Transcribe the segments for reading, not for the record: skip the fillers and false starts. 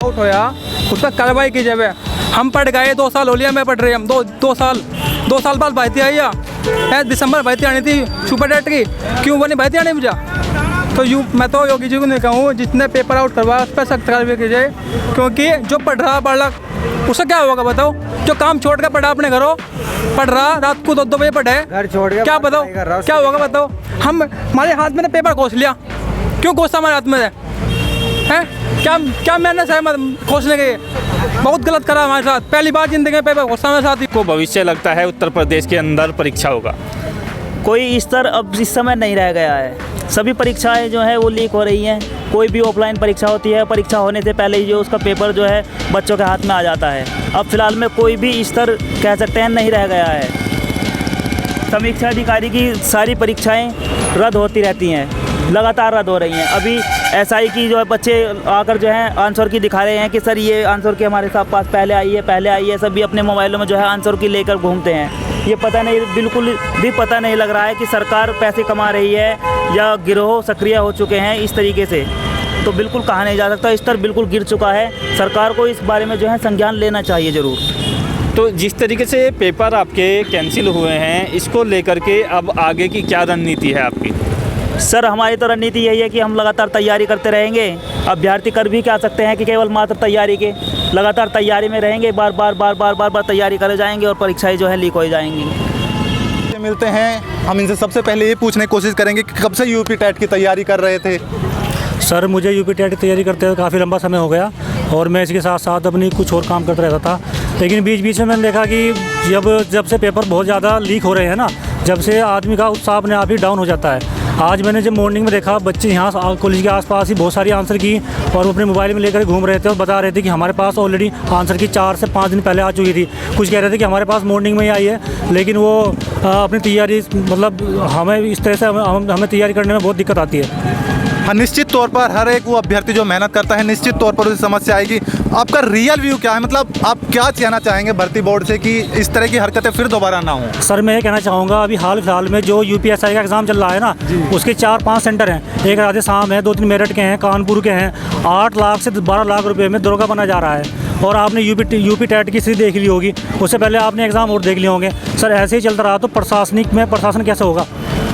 Out होया उसका कार्रवाई की जाए। हम पढ़ गए 2 साल हो लिया, मैं पढ़ रही हम 2 साल बाद भर्ती आई है। दिसंबर भर्ती आनी थी सुपर डेट की, क्यों बनी भर्ती आनी मुझे? तो मैं तो योगी जी को नहीं कहूँ, जितने पेपर आउट करवाया उस पर सख्त कार्रवाई की जाए, क्योंकि जो पढ़ रहा उसका क्या होगा बताओ? जो काम छोड़ कर पढ़ा अपने घरों, पढ़ रहा रात को 2 बजे पढ़े, घर छोड़ के क्या बताओ क्या होगा बताओ? हमारे हाथ में पेपर घोष लिया, क्यों घोषा हमारे हाथ में है? क्या मेहनत है खोजने के? बहुत गलत करा हमारे साथ, पहली बार जिंदगी में पेपर घोषा मेरे साथ। को भविष्य लगता है उत्तर प्रदेश के अंदर परीक्षा होगा? कोई स्तर अब इस समय नहीं रह गया है। सभी परीक्षाएं जो है वो लीक हो रही हैं। कोई भी ऑफलाइन परीक्षा होती है, परीक्षा होने से पहले ही जो उसका पेपर जो है बच्चों के हाथ में आ जाता है। अब फिलहाल में कोई भी स्तर कह सकते हैं नहीं रह गया है। समीक्षा अधिकारी की सारी परीक्षाएं रद्द होती रहती हैं, लगातार रद्द हो रही हैं। अभी SI की जो है बच्चे आकर जो है आंसर की दिखा रहे हैं कि सर ये आंसर की हमारे साथ पास पहले आई है। सभी अपने मोबाइलों में जो है आंसर की लेकर घूमते हैं। ये पता नहीं, बिल्कुल भी पता नहीं लग रहा है कि सरकार पैसे कमा रही है या गिरोह सक्रिय हो चुके हैं इस तरीके से। तो बिल्कुल कहा नहीं जा सकता, स्तर बिल्कुल गिर चुका है। सरकार को इस बारे में जो है संज्ञान लेना चाहिए ज़रूर। तो जिस तरीके से पेपर आपके कैंसिल हुए हैं, इसको लेकर के अब आगे की क्या रणनीति है आपकी? सर हमारी तो रणनीति यही है कि हम लगातार तैयारी करते रहेंगे। अभ्यर्थी कर भी क्या सकते हैं कि केवल मात्र तैयारी के, लगातार तैयारी में रहेंगे, बार बार तैयारी करे जाएंगे और परीक्षाएं जो है लीक हो जाएंगी। मिलते हैं, हम इनसे सबसे पहले ये पूछने की कोशिश करेंगे कि कब से यूपी टेट की तैयारी कर रहे थे? सर मुझे यूपी टेट की तैयारी करते हुए काफ़ी लंबा समय हो गया और मैं इसके साथ साथ अपनी कुछ और काम करता रहता था। लेकिन बीच में मैंने देखा कि जब से पेपर बहुत ज़्यादा लीक हो रहे हैं ना, जब से आदमी का उत्साह अपने आप ही डाउन हो जाता है। आज मैंने जब मॉर्निंग में देखा बच्चे यहाँ कॉलेज के आसपास ही बहुत सारी आंसर की और वो अपने मोबाइल में लेकर घूम रहे थे और बता रहे थे कि हमारे पास ऑलरेडी आंसर की 4 से 5 दिन पहले आ चुकी थी। कुछ कह रहे थे कि हमारे पास मॉर्निंग में ही आई है, लेकिन वो अपनी तैयारी मतलब हमें इस तरह से हमें तैयारी करने में बहुत दिक्कत आती है। हाँ, निश्चित तौर पर हर एक वो अभ्यर्थी जो मेहनत करता है निश्चित तौर पर उसे समस्या आएगी। आपका रियल व्यू क्या है, मतलब आप क्या कहना चाहेंगे भर्ती बोर्ड से कि इस तरह की हरकतें फिर दोबारा ना हो? सर मैं ये कहना चाहूँगा, अभी हाल फिलहाल में जो UPSI का एग्ज़ाम चल रहा है ना, उसके 4-5 सेंटर हैं। एक राजस्थान है, 2-3 मेरठ के हैं, कानपुर के हैं। 8 लाख से 12 लाख रुपए में दरोगा बना जा रहा है। और आपने यूपी टेट की स्थिति देख ली होगी, उससे पहले आपने एग्ज़ाम और देख लिए होंगे। सर ऐसे ही चलता रहा तो प्रशासन कैसे होगा?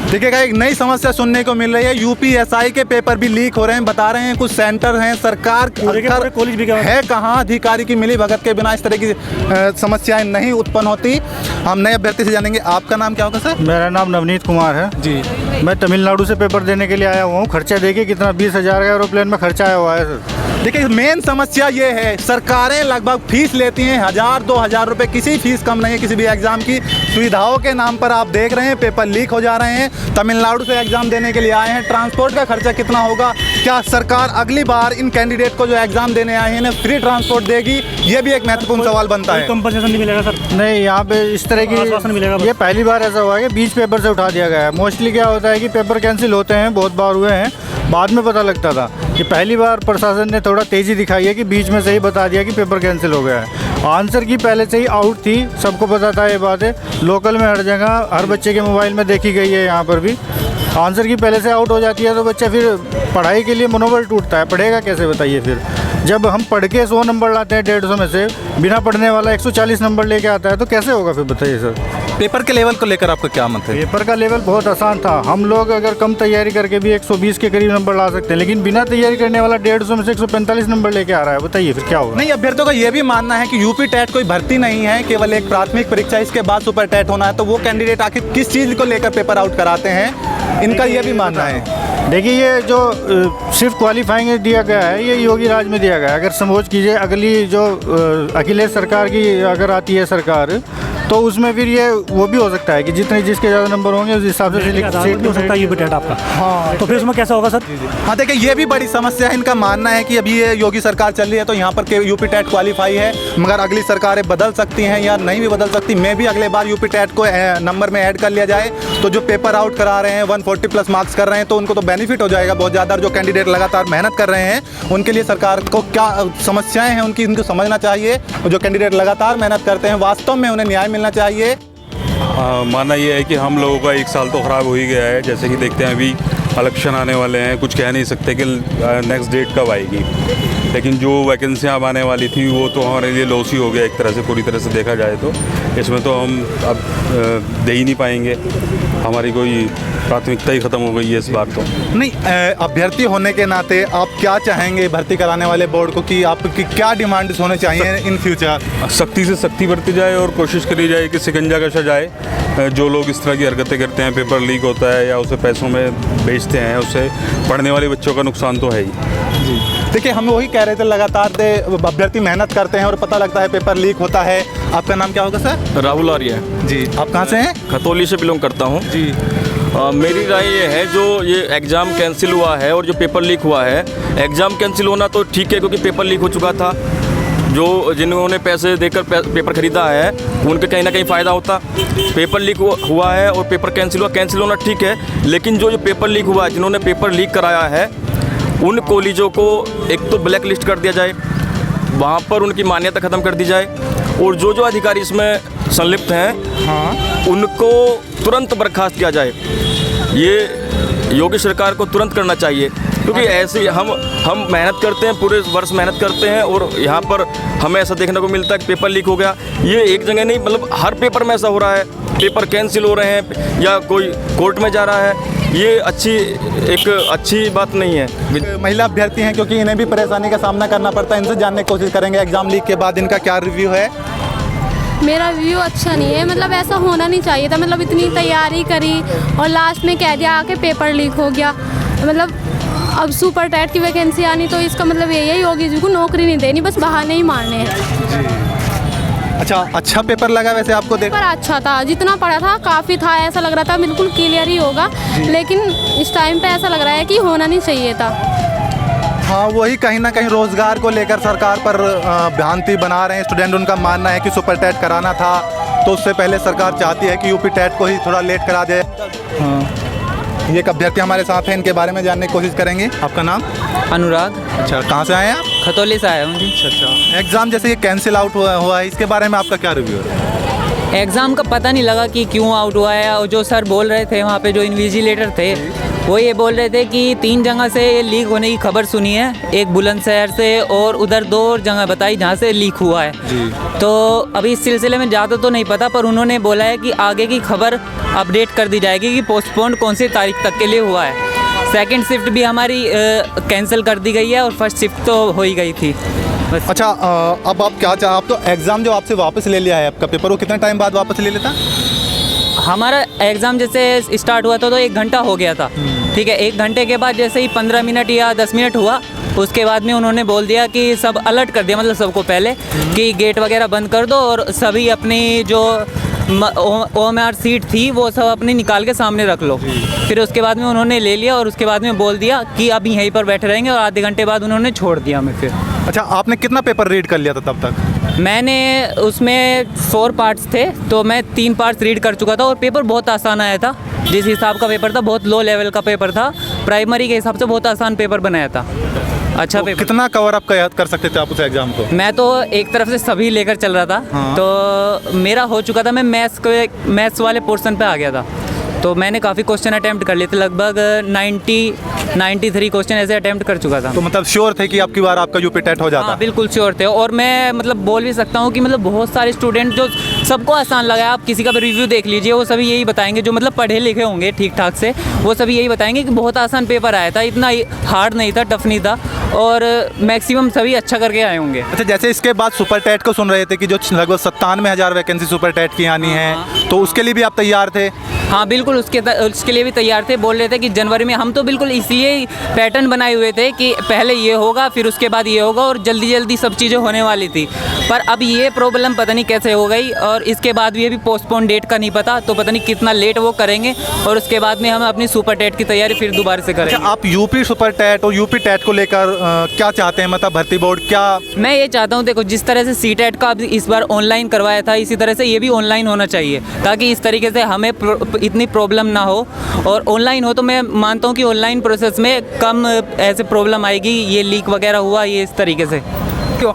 देखिएगा, एक नई समस्या सुनने को मिल रही है। UPSI के पेपर भी लीक हो रहे हैं, बता रहे हैं कुछ सेंटर हैं। सरकार कॉलेज भी है कहाँ? अधिकारी की मिली भगत के बिना इस तरह की समस्याएं नहीं उत्पन्न होती। हम नए अभ्यर्थी से जानेंगे। आपका नाम क्या होगा सर? मेरा नाम नवनीत कुमार है जी। मैं तमिलनाडु से पेपर देने के लिए आया हुआ हूँ। खर्चा देखिए कितना, 20,000 का एरोप्लेन में खर्चा आया हुआ है सर। देखिए, मेन समस्या ये है, सरकारें लगभग फीस लेती हैं 1,000-2,000 रुपए, किसी फीस कम नहीं है किसी भी एग्जाम की। सुविधाओं के नाम पर आप देख रहे हैं पेपर लीक हो जा रहे हैं। तमिलनाडु से एग्जाम देने के लिए आए हैं, ट्रांसपोर्ट का खर्चा कितना होगा? क्या सरकार अगली बार इन कैंडिडेट को जो एग्जाम देने आए हैं इन्हें फ्री ट्रांसपोर्ट देगी? ये भी एक महत्वपूर्ण सवाल बनता है। कंपनसेशन नहीं मिलेगा सर? नहीं, यहाँ पे इस तरह की मिलेगा। ये पहली बार ऐसा हुआ है कि बीच पेपर से उठा दिया गया है। मोस्टली क्या होता है कि पेपर कैंसिल होते हैं, बहुत बार हुए हैं, बाद में पता लगता था कि पहली बार प्रशासन ने थोड़ा तेज़ी दिखाई है कि बीच में से ही बता दिया कि पेपर कैंसिल हो गया है। आंसर की पहले से ही आउट थी, सबको पता था ये बात है। लोकल में हर जगह हर बच्चे के मोबाइल में देखी गई है। यहाँ पर भी आंसर की पहले से आउट हो जाती है तो बच्चा फिर पढ़ाई के लिए मनोबल टूटता है। पढ़ेगा कैसे बताइए? फिर जब हम पढ़ के 100 नंबर लाते हैं 150 में से, बिना पढ़ने वाला 140 नंबर लेके आता है, तो कैसे होगा फिर बताइए सर? पेपर के लेवल को लेकर आपका क्या मत है? पेपर का लेवल बहुत आसान था। हम लोग अगर कम तैयारी करके भी 120 के करीब नंबर ला सकते हैं, लेकिन बिना तैयारी करने वाला 150 में से 145 नंबर लेके आ रहा है। बताइए फिर क्या होगा? नहीं, अभ्यर्थियों का ये भी मानना है कि यूपी टेट कोई भर्ती नहीं है, केवल एक प्राथमिक परीक्षा, इसके बाद सुपर टेट होना है। तो वो कैंडिडेट आखिर किस चीज़ को लेकर पेपर आउट कराते हैं, इनका ये भी मानना है। देखिए, ये जो सिर्फ क्वालिफाइंग दिया गया है, ये योगी राज में दिया गया है। अगर समझ कीजिए अगली जो अखिलेश सरकार की अगर आती है सरकार, तो उसमें फिर ये वो भी हो सकता है कि जितने जिसके ज़्यादा नंबर होंगे उस हिसाब से सीट भी हो सकता है यूपी टेट आपका। हाँ, तो फिर उसमें कैसा होगा सर? हाँ, देखिए, ये भी बड़ी समस्या है। इनका मानना है कि अभी ये योगी सरकार चल रही है तो यहाँ पर यूपी टेट क्वालिफाई है, मगर अगली सरकारें बदल सकती हैं या नहीं भी बदल सकती। मैं भी अगले बार यूपी टेट को नंबर में ऐड कर लिया जाए तो जो पेपर आउट करा रहे हैं 140+ मार्क्स कर रहे हैं तो उनको तो बेनिफिट हो जाएगा बहुत ज़्यादा। जो कैंडिडेट लगातार मेहनत कर रहे हैं उनके लिए सरकार को क्या समस्याएँ हैं इनको समझना चाहिए। जो कैंडिडेट लगातार मेहनत करते हैं वास्तव में उन्हें न्याय मिलना चाहिए। मानना ये है कि हम लोगों का 1 साल तो ख़राब हो ही गया है। जैसे कि देखते हैं अभी इलेक्शन आने वाले हैं, कुछ कह नहीं सकते कि नेक्स्ट डेट कब आएगी, लेकिन जो वैकेंसियाँ अब आने वाली थी वो तो हमारे लिए लॉस ही हो गया एक तरह से, पूरी तरह से देखा जाए तो। इसमें तो हम अब दे ही नहीं पाएंगे, हमारी कोई प्राथमिकता ही ख़त्म हो गई है इस बार तो। नहीं, अभ्यर्थी होने के नाते आप क्या चाहेंगे भर्ती कराने वाले बोर्ड को कि आपकी क्या डिमांड्स होने चाहिए इन फ्यूचर? सख्ती से सख्ती बरती जाए और कोशिश करी जाए कि शिकंजा कसा जाए। जो लोग इस तरह की हरकतें करते हैं, पेपर लीक होता है या उसे पैसों में बेचते हैं, उससे पढ़ने वाले बच्चों का नुकसान तो है ही। जी, देखिए हम वही कह रहे थे, लगातार अभ्यर्थी मेहनत करते हैं और पता लगता है पेपर लीक होता है। आपका नाम क्या होगा सर? राहुल आर्य। जी, आप कहाँ से हैं? खतौली से बिलोंग करता हूँ जी। मेरी राय ये है, जो ये एग्ज़ाम कैंसिल हुआ है और जो पेपर लीक हुआ है, एग्ज़ाम कैंसिल होना तो ठीक है क्योंकि पेपर लीक हो चुका था। जो जिन्होंने पैसे देकर पेपर ख़रीदा है उनके कहीं ना कहीं फ़ायदा होता। पेपर लीक हुआ है और पेपर कैंसिल हुआ, कैंसिल होना ठीक है, लेकिन जो पेपर लीक हुआ है, जिन्होंने पेपर लीक कराया है उन कॉलेजों को एक तो ब्लैक लिस्ट कर दिया जाए, वहाँ पर उनकी मान्यता ख़त्म कर दी जाए, और जो अधिकारी इसमें संलिप्त हैं उनको तुरंत बर्खास्त किया जाए। ये योगी सरकार को तुरंत करना चाहिए, क्योंकि ऐसे हम मेहनत करते हैं, पूरे वर्ष मेहनत करते हैं और यहाँ पर हमें ऐसा देखने को मिलता है कि पेपर लीक हो गया। ये एक जगह नहीं, मतलब हर पेपर में ऐसा हो रहा है, पेपर कैंसिल हो रहे हैं या कोई कोर्ट में जा रहा है। ये एक अच्छी बात नहीं है। महिला अभ्यर्थी हैं क्योंकि इन्हें भी परेशानी का सामना करना पड़ता है, इनसे जानने की कोशिश करेंगे एग्ज़ाम लीक के बाद इनका क्या रिव्यू है। मेरा व्यू अच्छा नहीं है, मतलब ऐसा होना नहीं चाहिए था। मतलब इतनी तैयारी करी और लास्ट में कह दिया आके पेपर लीक हो गया। मतलब अब सुपर टेट की वैकेंसी आनी तो इसका मतलब यही है योगी जी को नौकरी नहीं देनी, बस बहाने ही मारने हैं। अच्छा पेपर लगा वैसे आपको? पेपर अच्छा था, जितना पढ़ा था काफ़ी था, ऐसा लग रहा था बिल्कुल क्लियर ही होगा, लेकिन इस टाइम पे ऐसा लग रहा है कि होना नहीं चाहिए था। हाँ, वही कहीं ना कहीं रोज़गार को लेकर सरकार पर भ्रांति बना रहे हैं स्टूडेंट। उनका मानना है कि सुपर टेट कराना था तो उससे पहले सरकार चाहती है कि यूपी टेट को ही थोड़ा लेट करा दे। ये एक अभ्यर्थी हमारे साथ हैं, इनके बारे में जानने की कोशिश करेंगे। आपका नाम? अनुराग। अच्छा, कहाँ से आए हैं आप? खतौली से आया हूँ जी। अच्छा, एग्ज़ाम जैसे ये कैंसिल आउट हुआ है, इसके बारे में आपका क्या रिव्यू है? एग्ज़ाम का पता नहीं लगा कि क्यों आउट हुआ है, और जो सर बोल रहे थे वहाँ पे जो इन्विजिलेटर थे वो ये बोल रहे थे कि 3 जगह से ये लीक होने की खबर सुनी है, एक बुलंदशहर से और उधर 2 और जगह बताई जहाँ से लीक हुआ है जी। तो अभी इस सिलसिले में ज़्यादा तो नहीं पता, पर उन्होंने बोला है कि आगे की खबर अपडेट कर दी जाएगी कि पोस्टपोन कौन सी तारीख तक के लिए हुआ है। सेकेंड शिफ्ट भी हमारी कैंसिल कर दी गई है और फर्स्ट शिफ्ट तो हो ही गई थी। अच्छा, अब आप क्या आप तो एग्ज़ाम जो आपसे वापस ले लिया है आपका पेपर, वो कितने टाइम बाद वापस ले लेता? हमारा एग्ज़ाम जैसे स्टार्ट हुआ था तो 1 घंटा हो गया था, ठीक है। 1 घंटे के बाद जैसे ही 15 मिनट या 10 मिनट हुआ, उसके बाद में उन्होंने बोल दिया कि सब अलर्ट कर दिया, मतलब सबको पहले कि गेट वगैरह बंद कर दो और सभी अपनी जो OMR सीट थी वो सब अपनी निकाल के सामने रख लो। फिर उसके बाद में उन्होंने ले लिया और उसके बाद में बोल दिया कि अब यहीं पर बैठे रहेंगे, और आधे घंटे बाद उन्होंने छोड़ दिया हमें फिर। अच्छा, आपने कितना पेपर रीड कर लिया था तब तक? मैंने उसमें 4 पार्ट्स थे तो मैं 3 पार्ट्स रीड कर चुका था, और पेपर बहुत आसान आया था। जिस हिसाब का पेपर था, बहुत लो लेवल का पेपर था, प्राइमरी के हिसाब से बहुत आसान पेपर बनाया था। अच्छा तो पेपर। कितना कवर अप कर सकते थे आप उस एग्जाम को? मैं तो एक तरफ से सभी लेकर चल रहा था। हाँ। तो मेरा हो चुका था, मैं मैथ्स वाले पोर्शन पे आ गया था, तो मैंने काफ़ी क्वेश्चन अटैम्प्ट कर लिए थे, लगभग 93 क्वेश्चन ऐसे अटैम्प्ट कर चुका था। तो मतलब श्योर थे कि आपकी बार आपका यूपी टेट हो जाता? हाँ, बिल्कुल श्योर थे। और मैं मतलब बोल भी सकता हूँ कि मतलब बहुत सारे स्टूडेंट जो सबको आसान लगा है, आप किसी का भी रिव्यू देख लीजिए, वो सभी यही बताएंगे, जो मतलब पढ़े लिखे होंगे ठीक ठाक से, वो सभी यही बताएंगे कि बहुत आसान पेपर आया था, इतना हार्ड नहीं था, टफ नहीं था, और मैक्सिमम सभी अच्छा करके आए होंगे। अच्छा, जैसे इसके बाद सुपर टेट को सुन रहे थे कि जो लगभग 97,000 वैकेंसी सुपर टेट की आनी है, तो उसके लिए भी आप तैयार थे? हाँ बिल्कुल, उसके लिए भी तैयार थे। बोल रहे थे कि जनवरी में, हम तो बिल्कुल इसलिए पैटर्न बनाए हुए थे कि पहले ये होगा फिर उसके बाद ये होगा, और जल्दी जल्दी सब चीज़ें होने वाली थी। पर अब ये प्रॉब्लम पता नहीं कैसे हो गई, और इसके बाद भी अभी पोस्टपोन डेट का नहीं पता, तो पता नहीं कितना लेट वो करेंगे, और उसके बाद में हम अपनी सुपर टेट की तैयारी फिर दोबारा से करेंगे। अच्छा, आप यूपी सुपर टेट और यूपी टेट को लेकर क्या चाहते हैं? मतलब भर्ती बोर्ड क्या? मैं ये चाहता हूँ, देखो जिस तरह से सी टेट का इस बार ऑनलाइन करवाया था, इसी तरह से ये भी ऑनलाइन होना चाहिए, ताकि इस तरीके से हमें इतनी प्रॉब्लम ना हो। और ऑनलाइन हो तो मैं मानता हूँ कि ऑनलाइन प्रोसेस में कम ऐसे प्रॉब्लम आएगी, ये लीक वगैरह हुआ ये इस तरीके से क्यों।